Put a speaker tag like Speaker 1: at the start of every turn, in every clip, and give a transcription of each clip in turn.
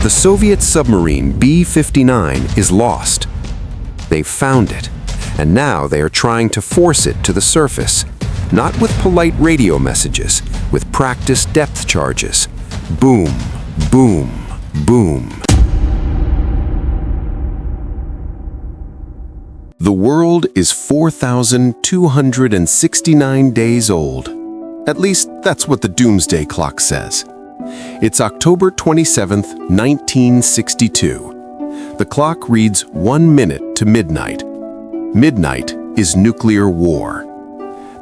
Speaker 1: The Soviet submarine B-59 is lost. They've found it, and now they are trying to force it to the surface, not with polite radio messages, with practiced depth charges. Boom, boom, boom. The world is 4,269 days old. At least that's what the Doomsday Clock says. It's October 27th, 1962. The clock reads 1 minute to midnight. Midnight is nuclear war.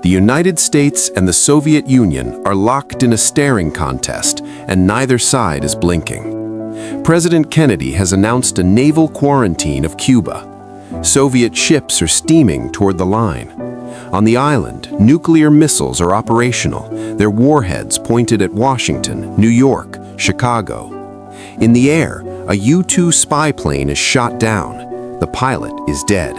Speaker 1: The United States and the Soviet Union are locked in a staring contest, and neither side is blinking. President Kennedy has announced a naval quarantine of Cuba. Soviet ships are steaming toward the line. On the island, nuclear missiles are operational, their warheads pointed at Washington, New York, Chicago. In the air, a U-2 spy plane is shot down. The pilot is dead.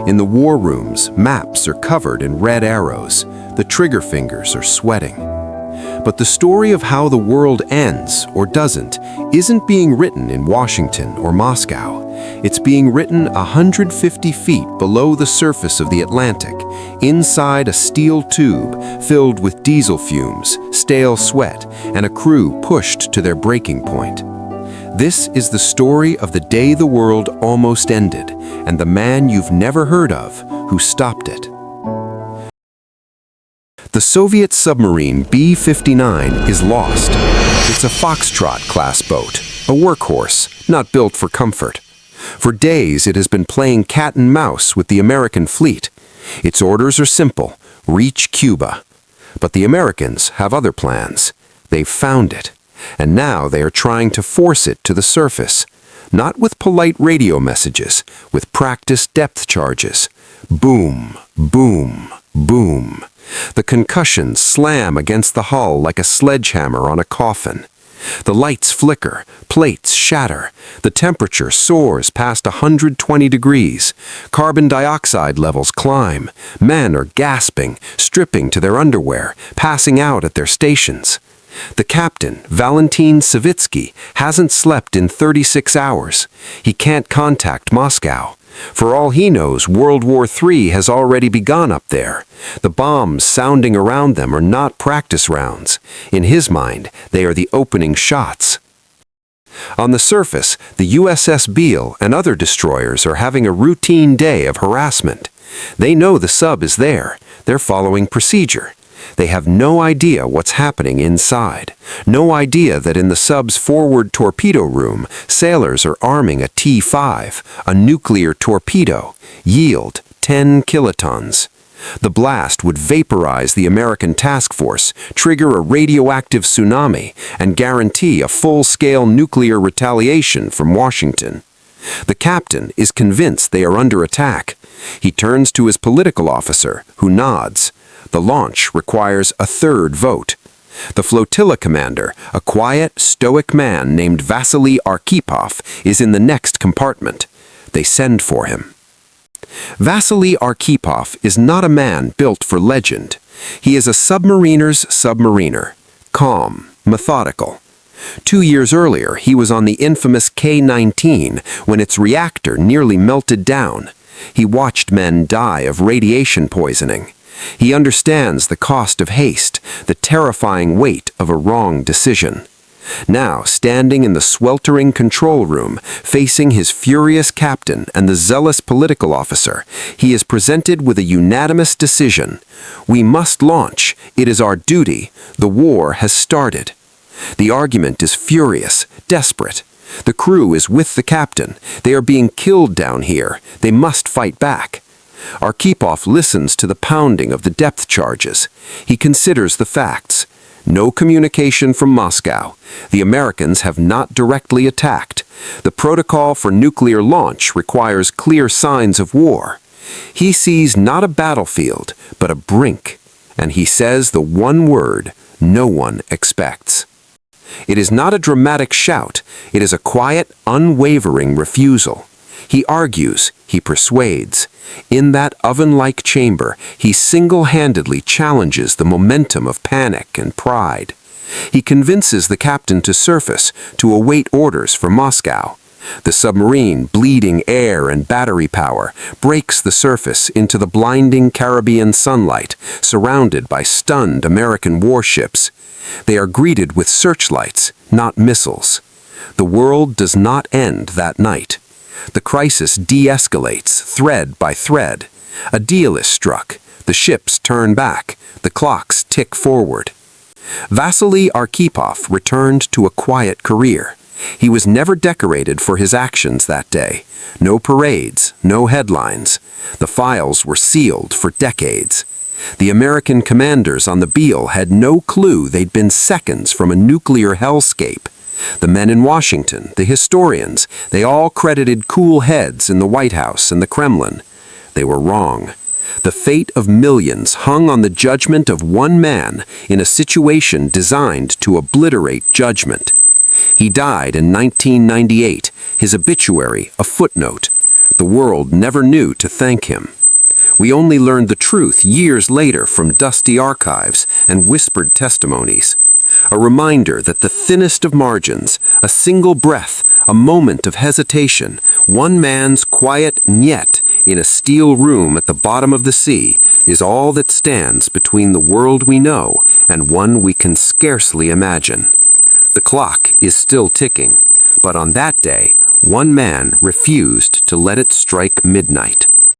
Speaker 1: In the war rooms, maps are covered in red arrows. The trigger fingers are sweating. But the story of how the world ends or doesn't isn't being written in Washington or Moscow. It's being written 150 feet below the surface of the Atlantic, inside a steel tube filled with diesel fumes, stale sweat, and a crew pushed to their breaking point. This is the story of the day the world almost ended, and the man you've never heard of who stopped it. The Soviet submarine B-59 is lost. It's a Foxtrot-class boat, a workhorse, not built for comfort. For days, it has been playing cat and mouse with the American fleet. Its orders are simple: reach Cuba. But the Americans have other plans. They've found it, and now they are trying to force it to the surface, not with polite radio messages, with practiced depth charges. Boom, boom, boom. The concussions slam against the hull like a sledgehammer on a coffin. The lights flicker, plates shatter, the temperature soars past 120 degrees. Carbon dioxide levels climb. Men are gasping, stripping to their underwear, passing out at their stations. The captain, Valentin Savitsky, hasn't slept in 36 hours. He can't contact Moscow. For all he knows, World War III has already begun up there. The bombs sounding around them are not practice rounds. In his mind, they are the opening shots. On the surface, the USS Beale and other destroyers are having a routine day of harassment. They know the sub is there. They're following procedure. They have no idea what's happening inside. No idea that in the sub's forward torpedo room, sailors are arming a T-5, a nuclear torpedo, yield 10 kilotons. The blast would vaporize the American task force, trigger a radioactive tsunami, and guarantee a full-scale nuclear retaliation from Washington. The captain is convinced they are under attack. He turns to his political officer, who nods. The launch requires a third vote. The flotilla commander, a quiet, stoic man named Vasily Arkhipov, is in the next compartment. They send for him. Vasily Arkhipov is not a man built for legend. He is a submariner's submariner, calm, methodical. 2 years earlier, he was on the infamous K-19 when its reactor nearly melted down. He watched men die of radiation poisoning. He understands the cost of haste, the terrifying weight of a wrong decision. Now, standing in the sweltering control room, facing his furious captain and the zealous political officer, he is presented with a unanimous decision. We must launch. It is our duty. The war has started. The argument is furious, desperate. The crew is with the captain. They are being killed down here. They must fight back. Arkhipov listens to the pounding of the depth charges. He considers the facts. No communication from Moscow. The Americans have not directly attacked. The protocol for nuclear launch requires clear signs of war. He sees not a battlefield, but a brink, and he says the one word no one expects. It is not a dramatic shout. It is a quiet, unwavering refusal. He argues, he persuades. In that oven-like chamber, he single-handedly challenges the momentum of panic and pride. He convinces the captain to surface to await orders from Moscow. The submarine, bleeding air and battery power, breaks the surface into the blinding Caribbean sunlight, surrounded by stunned American warships. They are greeted with searchlights, not missiles. The world does not end that night. The crisis de-escalates thread by thread. A deal is struck. The ships turn back. The clocks tick forward. Vasily Arkhipov returned to a quiet career. He was never decorated for his actions that day. No parades, no headlines. The files were sealed for decades. The American commanders on the Beale had no clue they'd been seconds from a nuclear hellscape. The men in Washington, the historians, they all credited cool heads in the White House and the Kremlin. They were wrong. The fate of millions hung on the judgment of one man in a situation designed to obliterate judgment. He died in 1998, his obituary a footnote. The world never knew to thank him. We only learned the truth years later from dusty archives and whispered testimonies. A reminder that the thinnest of margins, a single breath, a moment of hesitation, one man's quiet "niet" in a steel room at the bottom of the sea, is all that stands between the world we know and one we can scarcely imagine. The clock is still ticking, but on that day, one man refused to let it strike midnight.